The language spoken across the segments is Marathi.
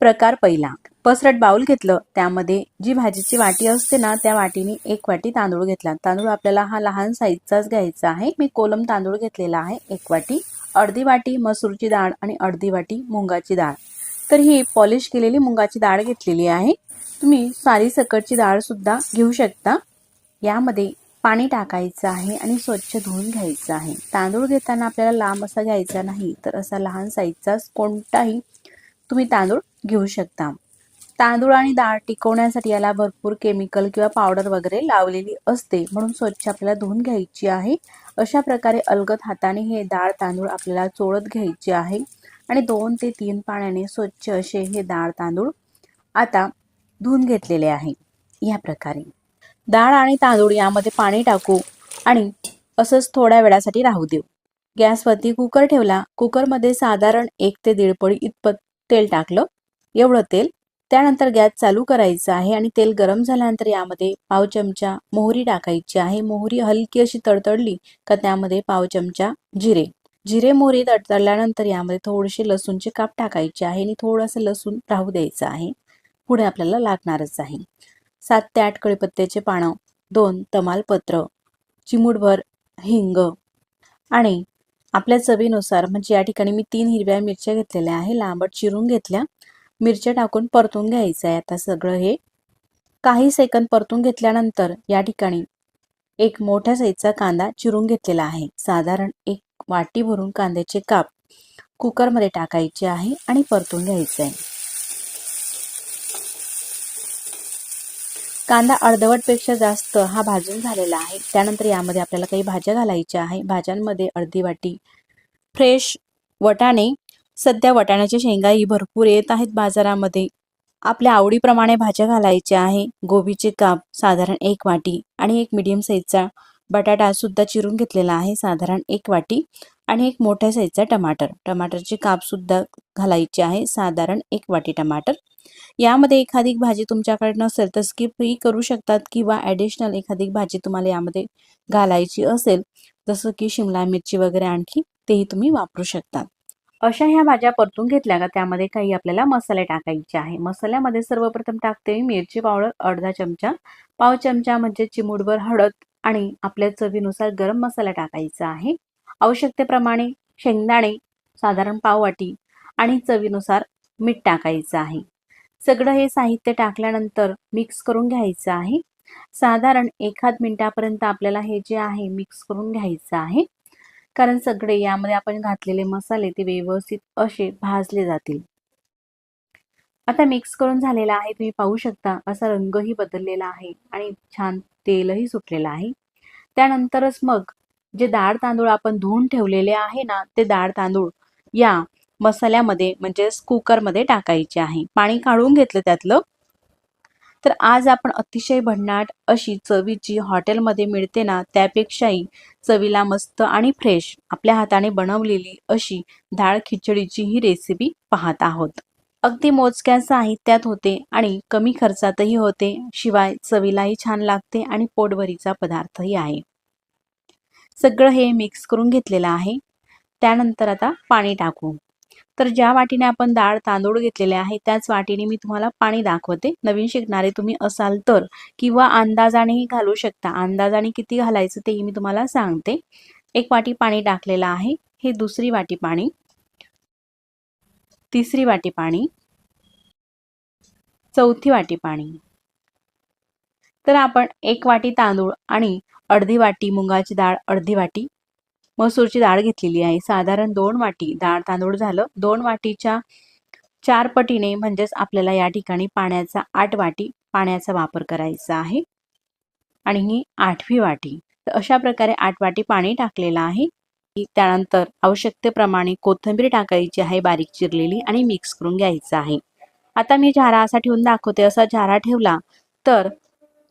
प्रकार पहिला, पसरट बाउल घेतलं, त्यामध्ये जी भाजीची वाटी असते ना त्या वाटीने 1 वाटी तांदूळ घेतला। तांदूळ आपल्याला हा लहान साईजचाच घ्यायचा आहे। मी कोलम तांदूळ घेतलेला आहे 1 वाटी, अर्धी वाटी मसूरची डाळ आणि अर्धी वाटी मुंगाची डाळ। तर ही पॉलिश केलेली मुंगाची डाळ घेतलेली आहे। तुम्ही सारी सकटची डाळ सुद्धा घेऊ शकता। यामध्ये पाणी टाकायचं आहे आणि स्वच्छ धुवून घ्यायचं आहे। तांदूळ घेताना आपल्याला लांब असा घ्यायचा नाही, तर असा लहान साईजचा कोणताही तुम्ही तांदूळ घेऊ शकता। तांदूळ आणि डाळ टिकवण्यासाठी याला भरपूर केमिकल किंवा पावडर वगैरे लावलेली असते, म्हणून स्वच्छ आपल्याला धुवून घ्यायची आहे। अशा प्रकारे अलगद हाताने हे डाळ तांदूळ आपल्याला चोळत घ्यायचे आहे आणि 2 ते 3 पाण्याने स्वच्छ असे हे डाळ तांदूळ आता धुवून घेतलेले आहे। या प्रकारे डाळ आणि तांदूळ यामध्ये पाणी टाकू आणि असंच थोड्या वेळासाठी राहू देऊ। गॅसवरती कुकर ठेवला। कुकरमध्ये साधारण 1 ते 1.5 पळी इतपत तेल टाकलं, एवढं तेल। त्यानंतर गॅस चालू करायचा आहे आणि तेल गरम झाल्यानंतर यामध्ये पाव चमचा मोहरी टाकायची आहे। मोहरी हलकी अशी तडतडली का त्यामध्ये पाव चमचा जिरे मोहरी तडतडल्यानंतर यामध्ये थोडेसे लसूणचे काप टाकायचे आहे आणि थोडंसं लसूण राहू द्यायचं आहे, पुढे आपल्याला लागणारच आहे। 7 ते 8 कढीपत्त्याचे पानं, 2 तमालपत्र, चिमूटभर हिंग आणि आपल्या चवीनुसार, म्हणजे या ठिकाणी मी 3 हिरव्या मिरच्या घेतलेल्या आहे, लांबट चिरून घेतल्या। मिरच्या टाकून परतून घ्यायचं आहे। आता सगळं हे काही सेकंद परतून घेतल्यानंतर या ठिकाणी एक मोठ्या साईजचा कांदा चिरून घेतलेला आहे। साधारण 1 वाटी भरून कांद्याचे काप कुकरमध्ये टाकायचे आहे आणि परतून घ्यायचे आहे। कांदा अर्धवटपेक्षा जास्त हा भाजून झालेला आहे। त्यानंतर यामध्ये आपल्याला काही भाज्या घालायच्या आहे। भाज्यांमध्ये अर्धी वाटी फ्रेश वटाणे, सध्या वटाण्याच्या शेंगाही भरपूर येत आहेत बाजारामध्ये। आपल्या आवडीप्रमाणे भाज्या घालायच्या आहे। गोबीचे काप साधारण 1 वाटी आणि एक मीडियम साईजचा बटाटा सुद्धा चिरून घेतलेला आहे साधारण 1 वाटी आणि एक मोठ्या साईजचा टमाटरचे काप सुद्धा घालायचे आहे, साधारण 1 वाटी टमाटर। यामध्ये एखादी भाजी तुमच्याकडे नसेल तर स्किपही करू शकतात किंवा ॲडिशनल एखादी भाजी तुम्हाला यामध्ये घालायची असेल, जसं की शिमला मिरची वगैरे आणखी, तेही तुम्ही वापरू शकता। अशा ह्या भाज्या परतून घेतल्या का त्यामध्ये काही आपल्याला मसाले टाकायचे आहे। मसाल्यामध्ये सर्वप्रथम टाकते मी मिरची पावडर अर्धा चमचा, पाव चमचा म्हणजे चिमूटभर हळद आणि आपल्या चवीनुसार गरम मसाला टाकायचा आहे। आवश्यकतेप्रमाणे शेंगदाणे साधारण पाव वाटी आणि चवीनुसार मीठ टाकायचं आहे। सगळं हे साहित्य टाकल्यानंतर मिक्स करून घ्यायचं आहे। साधारण 1 मिनिटापर्यंत आपल्याला हे जे आहे मिक्स करून घ्यायचं आहे, कारण सगळे यामध्ये आपण घातलेले मसाले ते व्यवस्थित असे भाजले जातील। आता मिक्स करून झालेला आहे, तुम्ही पाहू शकता असा रंगही बदललेला आहे आणि छान तेलही सुटलेलं आहे। त्यानंतरच मग जे डाळ तांदूळ आपण धुवून ठेवलेले आहे ना, ते डाळ तांदूळ या मसाल्यामध्ये म्हणजेच कुकरमध्ये टाकायचे आहे। पाणी काढून घेतलं त्यातलं। तर आज आपण अतिशय भन्नाट अशी चवीची हॉटेलमध्ये मिळते ना त्यापेक्षाही चवीला मस्त आणि फ्रेश आपल्या हाताने बनवलेली अशी डाळ खिचडीची ही रेसिपी पाहत आहोत। अगदी मोजक्या साहित्यात होते आणि कमी खर्चातही होते, शिवाय चवीलाही छान लागते आणि पोटभरीचा पदार्थही आहे। सगळं हे मिक्स करून घेतलेलं आहे। त्यानंतर आता पाणी टाकू। तर ज्या वाटीने आपण डाळ तांदूळ घेतलेले आहे त्याच वाटीने मी तुम्हाला पाणी दाखवते। नवीन शिकणारे तुम्ही असाल तर किंवा अंदाजानेही घालू शकता। अंदाजाने किती घालायचं तेही मी तुम्हाला सांगते। 1 वाटी पाणी टाकलेलं आहे। हे 2री वाटी पाणी, 3री वाटी पाणी, 4थी वाटी पाणी। तर आपण 1 वाटी तांदूळ आणि अर्धी वाटी मुगाची डाळ, अर्धी वाटी मसूरची डाळ घेतलेली आहे। साधारण 2 वाटी डाळ तांदूळ झालं। 2 वाटीच्या 4 पटीने म्हणजेच आपल्याला या ठिकाणी पाण्याचा 8 वाटी पाण्याचा वापर करायचा आहे आणि ही 8वी वाटी। तर अशा प्रकारे 8 वाटी पाणी टाकलेलं आहे। त्यानंतर आवश्यकतेप्रमाणे कोथिंबीर टाकायची आहे बारीक चिरलेली आणि मिक्स करून घ्यायचं आहे। आता मी झारा असा ठेवून दाखवते। असा झारा ठेवला तर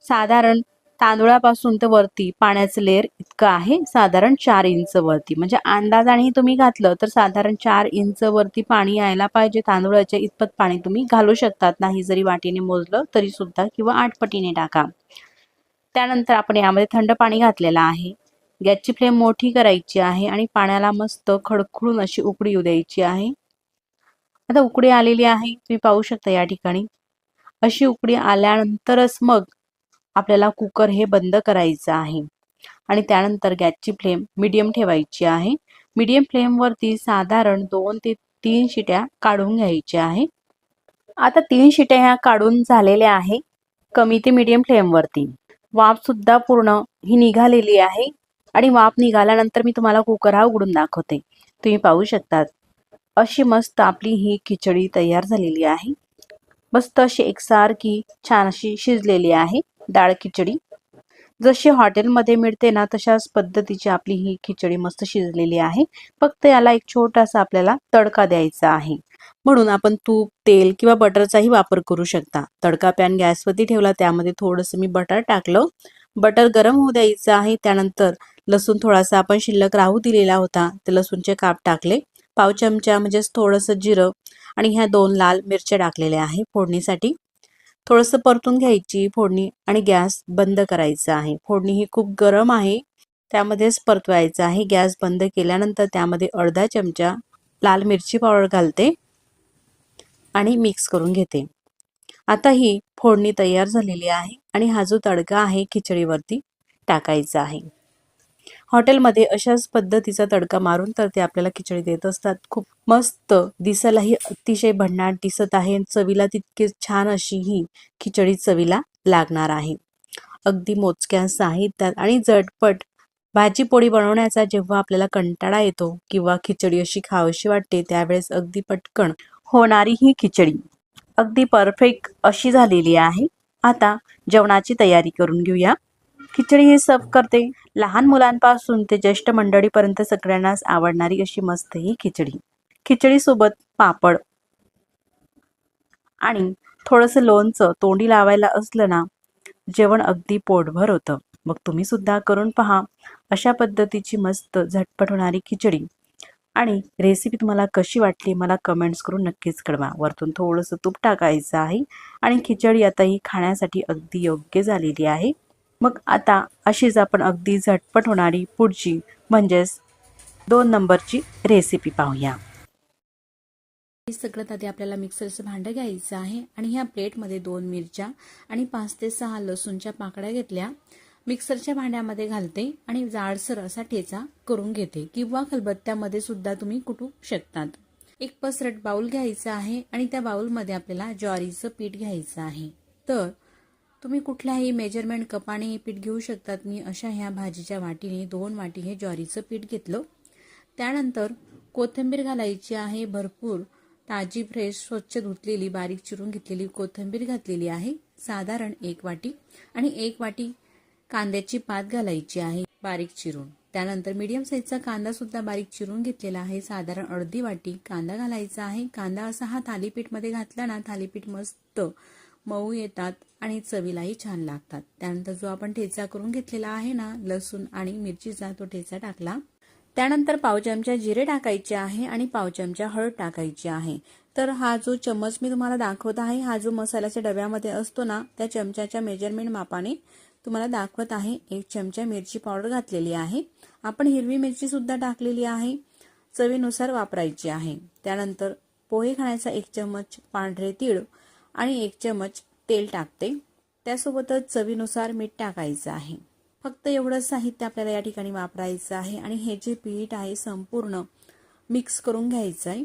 साधारण तांदूळापासून तर वरती पाण्याचं लेअर इतकं आहे, साधारण 4 इंच वरती, म्हणजे अंदाजाने तुम्ही घातलं तर साधारण 4 इंच वरती पाणी यायला पाहिजे। तांदूळाच्या इतपत पाणी तुम्ही घालू शकतात, नाही जरी वाटीने मोजलं तरी सुद्धा, किंवा 8 पटीने टाका। त्यानंतर आपण यामध्ये थंड पाणी घातलेलं आहे। गॅसची फ्लेम मोठी करायची आहे आणि पाण्याला मस्त खडखडून अशी उकळी येऊ द्यायची आहे। आता उकळी आलेली आहे, तुम्ही पाहू शकता या ठिकाणी. अशी उकळी आल्यानंतरच मग आपल्याला कुकर हे बंद करायचं आहे आणि त्यानंतर गॅसची फ्लेम मीडियम ठेवायची आहे. मीडियम फ्लेमवरती साधारण 2 ते 3 शिट्या काढून घ्यायच्या आहे. आता 3 शिट्या ह्या काढून झालेल्या आहे कमी ते मीडियम फ्लेमवरती. वाफ सुद्धा पूर्ण ही निघालेली आहे आणि वाफ निघाल्यानंतर मी तुम्हाला कुकर हा उघडून दाखवते. तुम्ही पाहू शकता अशी मस्त आपली ही खिचडी तयार झालेली आहे. मस्त अशी एकसारखी छान अशी शिजलेली आहे डाळ खिचडी. जशी हॉटेलमध्ये मिळते ना तशाच पद्धतीची आपली ही खिचडी मस्त शिजलेली आहे. फक्त याला एक छोटासा आपल्याला तडका द्यायचा आहे. म्हणून आपण तूप, तेल किंवा बटरचाही वापर करू शकता. तडका पॅन गॅसवरती ठेवला, त्यामध्ये थोडंसं मी बटर टाकलं. बटर गरम होऊ द्यायचं आहे. त्यानंतर लसूण थोडासा आपण शिल्लक राहू दिलेला होता, ते लसूणचे काप टाकले. पाव चमचा म्हणजेच थोडंसं जिरं आणि ह्या 2 लाल मिरच्या टाकलेल्या आहे फोडणीसाठी. थोडंसं परतून घ्यायची फोडणी आणि गॅस बंद करायचा आहे. फोडणी ही खूप गरम आहे, त्यामध्येच परतवायचं आहे. गॅस बंद केल्यानंतर त्यामध्ये अर्धा चमचा लाल मिरची पावडर घालते आणि मिक्स करून घेते. आता ही फोडणी तयार झालेली आहे आणि हा जो तडका आहे खिचडीवरती टाकायचा आहे. हॉटेलमध्ये अशाच पद्धतीचा तडका मारून तर ते आपल्याला खिचडी देत असतात. खूप मस्त, दिसायलाही अतिशय भन्नाट दिसत आहे. चवीला तितकीच छान अशी ही खिचडी चवीला लागणार आहे. अगदी मोजक्या साहित्यात आणि झटपट भाजी पोळी बनवण्याचा जेव्हा आपल्याला कंटाळा येतो किंवा खिचडी अशी खावीशी वाटते, त्यावेळेस अगदी पटकन होणारी ही खिचडी अगदी परफेक्ट अशी झालेली आहे. आता जेवणाची तयारी करून घेऊया. खिचडी हे सर्व करते. लहान मुलांपासून ते ज्येष्ठ मंडळीपर्यंत सगळ्यांनाच आवडणारी अशी मस्त ही खिचडी. खिचडीसोबत पापड आणि थोडंसं लोणचं तोंडी लावायला असलं ना, जेवण अगदी पोटभर होतं. मग तुम्ही सुद्धा करून पहा अशा पद्धतीची मस्त झटपट होणारी खिचडी. आणि रेसिपी तुम्हाला कशी वाटली मला कमेंट्स करून नक्कीच कळवा. वरतून थोडंसं तूप टाकायचं आहे आणि खिचडी आता ही खाण्यासाठी अगदी योग्य झालेली आहे. मग आता अशीच आपण अगदी झटपट होणारी पुढची म्हणजेच 2 नंबरची रेसिपी पाहूया. सगळ्यात आधी आपल्याला मिक्सरचं भांडं घ्यायचं आहे आणि ह्या प्लेटमध्ये 2 मिरच्या आणि 5 ते 6 लसूणच्या पाकळ्या घेतल्या. मिक्सरच्या भांड्यामध्ये घालते आणि जाडसर असा ठेचा करून घेते किंवा खलबत्त्यामध्ये सुद्धा तुम्ही कुटू शकतात. एक पसरट बाउल घ्यायचा आहे आणि त्या बाउलमध्ये आपल्याला ज्वारीचं पीठ घ्यायचं आहे. तर तुम्ही कुठल्याही मेजरमेंट कपाने हे पीठ घेऊ शकतात. मी अशा ह्या भाजीच्या वाटीने 2 वाटी हे ज्वारीचं पीठ घेतलं. त्यानंतर कोथिंबीर घालायची आहे भरपूर. ताजी फ्रेश स्वच्छ धुतलेली बारीक चिरून घेतलेली कोथिंबीर घातलेली आहे साधारण 1 वाटी आणि 1 वाटी कांद्याची पात घालायची आहे बारीक चिरून. त्यानंतर मीडियम साईजचा कांदा सुद्धा बारीक चिरून घेतलेला आहे साधारण अर्धी वाटी कांदा घालायचा आहे. कांदा असा हा थालीपीठमध्ये घातला ना, थालीपीठ मस्त मऊ येतात आणि चवीलाही छान लागतात. त्यानंतर जो आपण ठेचा करून घेतलेला आहे ना लसूण आणि मिरचीचा, तो ठेचा टाकला. त्यानंतर पाव चमचा जिरे टाकायचे आहे आणि पाव चमचा हळद टाकायची आहे. तर हा जो चम्मच मी तुम्हाला दाखवत आहे, हा जो मसाल्याच्या डब्यामध्ये असतो ना, त्या चमच्याच्या मेजरमेंट मापाने तुम्हाला दाखवत आहे. 1 चमचा मिरची पावडर घातलेली आहे. आपण हिरवी मिरची सुद्धा टाकलेली आहे, चवीनुसार वापरायची आहे. त्यानंतर पोहे खाण्याचा 1 चम्मच पांढरे तीळ आणि 1 चम्मच तेल टाकते. त्यासोबतच चवीनुसार मीठ टाकायचं आहे. फक्त एवढं साहित्य आपल्याला या ठिकाणी वापरायचं आहे आणि हे जे पीठ आहे संपूर्ण मिक्स करून घ्यायचं आहे.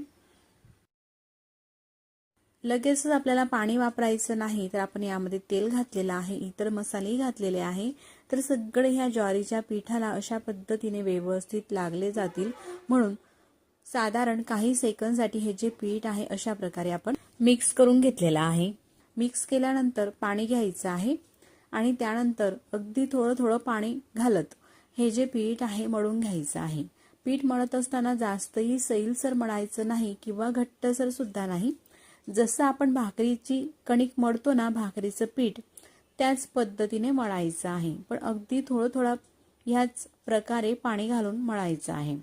लगेचच आपल्याला पाणी वापरायचं नाही, तर आपण यामध्ये तेल घातलेलं आहे, इतर मसालेही घातलेले आहे. तर सगळे ह्या ज्वारीच्या पिठाला अशा पद्धतीने व्यवस्थित लागले जातील म्हणून साधारण काही सेकंदसाठी हे जे पीठ आहे अशा प्रकारे आपण मिक्स करून घेतलेलं आहे. मिक्स केल्यानंतर पाणी घ्यायचं आहे आणि त्यानंतर अगदी थोडं थोडं पाणी घालत हे जे पीठ आहे मळून घ्यायचं आहे. पीठ मळत असताना जास्तही सैलसर मळायचं नाही किंवा घट्टसर सुद्धा नाही. जसं आपण भाकरीची कणिक मळतो ना, भाकरीचं पीठ, त्याच पद्धतीने मळायचं आहे. पण अगदी थोडं थोडं ह्याच प्रकारे पाणी घालून मळायचं आहे.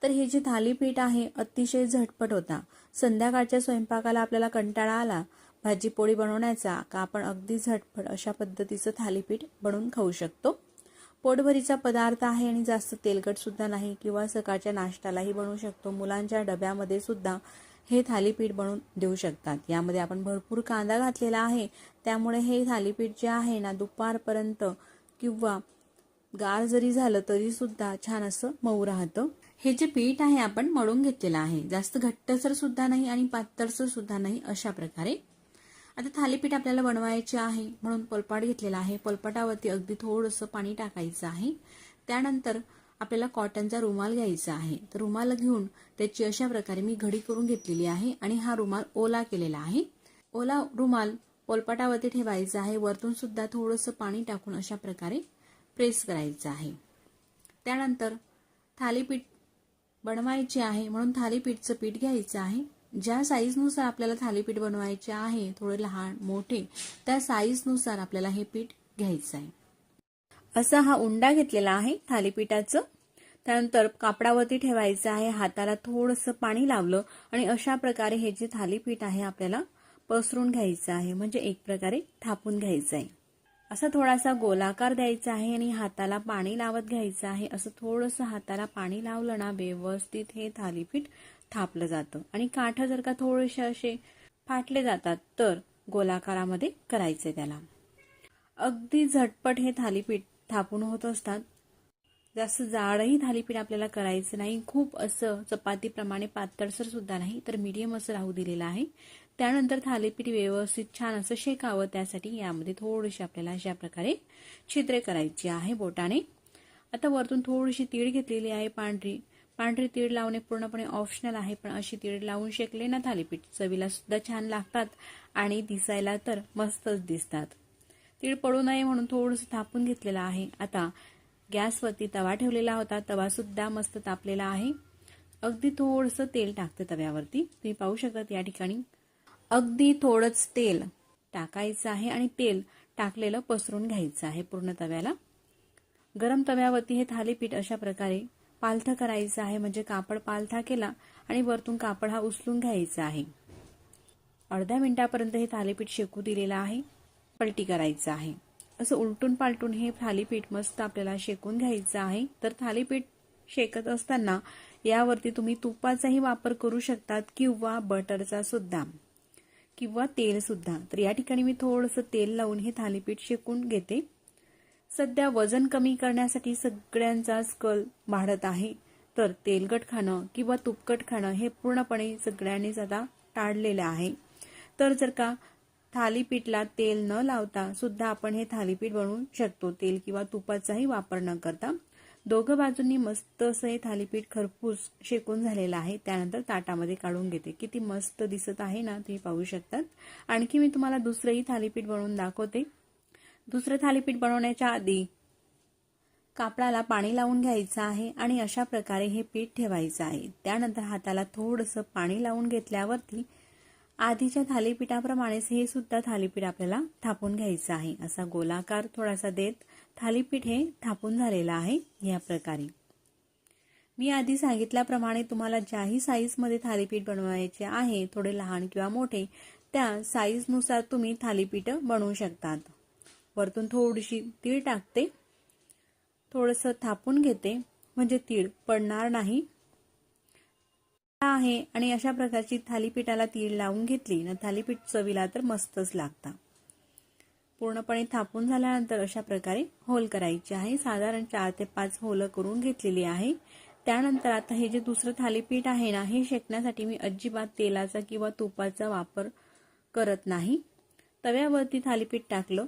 तर हे जे थालीपीठ आहे अतिशय झटपट होता. संध्याकाळच्या स्वयंपाकाला आपल्याला कंटाळा आला भाजी पोळी बनवण्याचा का, आपण अगदी झटपट अशा पद्धतीचं थालीपीठ बनवून खाऊ शकतो. पोटभरीचा पदार्थ आहे आणि जास्त तेलकट सुद्धा नाही किंवा सकाळच्या नाश्त्यालाही बनवू शकतो. मुलांच्या डब्यामध्ये सुद्धा हे थालीपीठ बनवून देऊ शकतात। यामध्ये आपण भरपूर कांदा घातलेला आहे, त्यामुळे हे थालीपीठ जे आहे ना दुपारपर्यंत किंवा गार जरी झालं तरी सुद्धा छान असं मऊ राहतं। हे जे पीठ आहे आपण मळून घेतलेलं आहे, जास्त घट्टसर सुद्धा नाही आणि पातळसर सुद्धा नाही, अशा प्रकारे। आता थालीपीठ आपल्याला बनवायचे आहे म्हणून पोलपाट घेतलेला आहे। पोलपाटावरती अगदी थोडंसं पाणी टाकायचं आहे। त्यानंतर आपल्याला कॉटनचा रुमाल घ्यायचा आहे। तर रुमाल घेऊन त्याची अशा प्रकारे मी घडी करून घेतलेली आहे आणि हा रुमाल ओला केलेला आहे। ओला रुमाल पोलपाटावरती ठेवायचा आहे। वरतून सुद्धा थोडंसं पाणी टाकून अशा प्रकारे प्रेस करायचं आहे। त्यानंतर थालीपीठ बनवायचे आहे म्हणून थालीपीठचं पीठ घ्यायचं आहे। ज्या साईजनुसार आपल्याला थालीपीठ बनवायचे आहे, थोडे लहान मोठे, त्या साईजनुसार आपल्याला हे पीठ घ्यायचं आहे। असा हा उंडा घेतलेला आहे थालीपीठाचं। त्यानंतर कापडावरती ठेवायचं आहे, हाताला थोडंसं पाणी लावलं आणि अशा प्रकारे हे जे थालीपीठ आहे आपल्याला पसरून घ्यायचं आहे, म्हणजे एक प्रकारे थापून घ्यायचं आहे। असं थोडासा गोलाकार द्यायचा आहे आणि हाताला पाणी लावत घ्यायचं आहे। असं थोडंसं हाताला पाणी लावलं ना व्यवस्थित हे थालीपीठ थापलं जातं आणि काठ जर का थोडेसे असे फाटले जातात तर गोलाकारामध्ये करायचे त्याला। अगदी झटपट हे थालीपीठ थापून होत असतात। जास्त जाडही थालीपीठ आपल्याला करायचं नाही, खूप असं चपातीप्रमाणे पातळसर सुद्धा नाही, तर मीडियम असं राहू दिलेलं आहे। त्यानंतर थालीपीठ व्यवस्थित छान असं शेकावं, त्यासाठी यामध्ये थोडीशी आपल्याला अशा प्रकारे छिद्रे करायची आहे बोटाने। आता वरतून थोडीशी तीळ घेतलेली आहे, पांढरी तीळ लावणे पूर्णपणे ऑप्शनल आहे, पण अशी तीळ लावून शेकले ना थालीपीठ चवीला सुद्धा छान लागतात आणि दिसायला तर मस्तच दिसतात। तीळ पडू नये म्हणून थोडंसं थापून घेतलेलं आहे। आता गॅसवरती तवा ठेवलेला होता, तवा सुद्धा मस्त तापलेला आहे। अगदी थोडंसं तेल टाकते तव्यावरती, तुम्ही पाहू शकता या ठिकाणी अगदी थोडंच तेल टाकायचं आहे आणि तेल टाकलेलं पसरून घ्यायचं आहे पूर्ण तव्याला। गरम तव्यावरती हे थालीपीठ अशा प्रकारे पालथं करायचं आहे, म्हणजे कापड पालथा केला आणि वरतून कापड हा उचलून घ्यायचा आहे। अर्ध्या मिनिटापर्यंत हे थालीपीठ शेकू दिलेलं आहे, पलटी करायचं आहे। असं उलटून पालटून हे थालीपीठ मस्त आपल्याला शेकून घ्यायचं आहे। तर थालीपीठ शेकत असताना यावरती तुम्ही तुपाचाही वापर करू शकतात किंवा बटरचा सुद्धा किंवा तेल सुद्धा। तर या ठिकाणी मी थोडंसं तेल लावून हे थालीपीठ शेकून घेते। सध्या वजन कमी करण्यासाठी सगळ्यांचाच कल वाढत आहे, तर तेलकट खाणं किंवा तुपकट खाणं हे पूर्णपणे सगळ्यांनीच आता टाळलेलं आहे। तर जर का थालीपीठला तेल न लावता सुद्धा आपण हे थालीपीठ बनवू शकतो, तेल किंवा तुपाचाही वापर न करता। दोघं बाजूंनी मस्त असं हे थालीपीठ खरपूस शेकून झालेलं आहे। त्यानंतर ताटामध्ये काढून घेते। किती मस्त दिसत आहे ना, तुम्ही पाहू शकतात। आणखी मी तुम्हाला दुसरंही थालीपीठ बनवून दाखवते। दुसरं थालीपीठ बनवण्याच्या आधी कापडाला पाणी लावून घ्यायचं आहे आणि अशा प्रकारे हे पीठ ठेवायचं आहे। त्यानंतर हाताला थोडंसं पाणी लावून घेतल्यावरती आधीच्या थालीपीठाप्रमाणेच हे सुद्धा थालीपीठ आपल्याला थापून घ्यायचं आहे। असा गोलाकार थोडासा देत थालीपीठ हे थापून झालेलं आहे। या प्रकारे मी आधी सांगितल्याप्रमाणे तुम्हाला ज्याही साईजमध्ये थालीपीठ बनवायचे आहे, थोडे लहान किंवा मोठे, त्या साईजनुसार तुम्ही थालीपीठ बनवू शकतात। वरतून थोडीशी तीळ टाकते, थोडंसं थापून घेते म्हणजे तीळ पडणार नाही आहे। आणि अशा प्रकारची थालीपीठाला तीळ लावून घेतली ना, थालीपीठ चवीला तर मस्तच लागतं। पूर्णपणे थापून झाल्यानंतर अशा प्रकारे होल करायचे आहे। साधारण 4 ते 5 होल करून घेतलेली आहे। त्यानंतर आता हे जे दुसरं थालीपीठ आहे ना, हे शेकण्यासाठी मी अजिबात तेलाचा किंवा तुपाचा वापर करत नाही। तव्यावरती थालीपीठ टाकलं,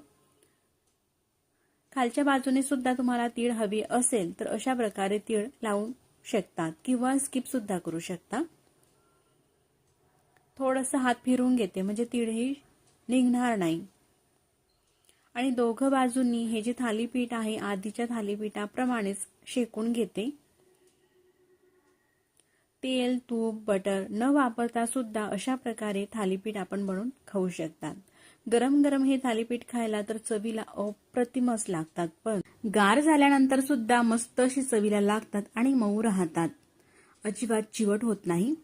खालच्या बाजूने सुद्धा तुम्हाला तीळ हवी असेल तर अशा प्रकारे तीळ लावू शकतात किंवा स्किप सुद्धा करू शकता। थोडंसं हात फिरवून घेते म्हणजे तीळ ही निघणार नाही। आणि दोघं बाजूंनी हे जे थालीपीठ आहे आधीच्या थालीपीठाप्रमाणेच शेकून घेते। तेल, तूप, बटर न वापरता सुद्धा अशा प्रकारे थालीपीठ आपण बनवून खाऊ शकतात। गरम गरम हे थालीपीठ खायला तर चवीला अप्रतिमच लागतात, पण गार झाल्यानंतर सुद्धा मस्त अशी चवीला लागतात आणि मऊ राहतात, अजिबात चिवट होत नाही।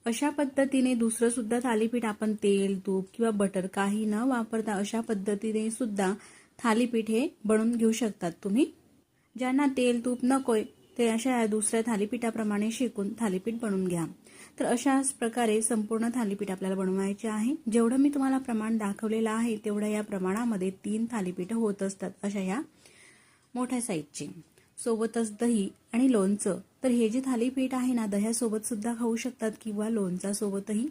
अशा पद्धतीने दुसरं सुद्धा थालीपीठ आपण तेल, तूप किंवा बटर काही न वापरता अशा पद्धतीने सुद्धा थालीपीठ हे बनवून घेऊ शकतात तुम्ही। ज्यांना तेल, तूप नकोय ते अशा दुसऱ्या थालीपीठाप्रमाणे शेकून थालीपीठ बनवून घ्या। तर अशाच प्रकारे संपूर्ण थालीपीठ आपल्याला बनवायचे आहे। जेवढं मी तुम्हाला प्रमाण दाखवलेलं आहे तेवढ्या या प्रमाणामध्ये 3 थालीपीठ होत असतात अशा या मोठ्या साईजची। सोबतच दही आणि लोणचं। तर हे जे थालीपीठ आहे ना, दह्यासोबत सुद्धा खाऊ शकतात किंवा लोणचा सोबतही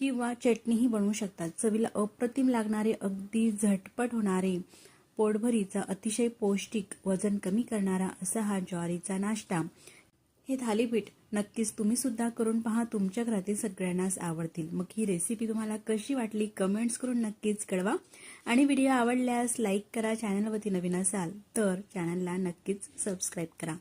किंवा चटणीही बनवू शकतात। चवीला अप्रतिम लागणारे, अगदी झटपट होणारे, पोटभरीचा, अतिशय पौष्टिक, वजन कमी करणारा असा हा ज्वारीचा नाश्ता। हे थालीपीठ नक्कीच तुम्ही सुद्धा करून पहा, तुमच्या घरातील सगळ्यांनाच आवडतील। मग ही रेसिपी तुम्हाला कशी वाटली कमेंट्स करून नक्कीच कळवा आणि व्हिडिओ आवडल्यास लाईक करा। चॅनलवरती नवीन असाल तर चॅनलला नक्कीच सबस्क्राईब करा।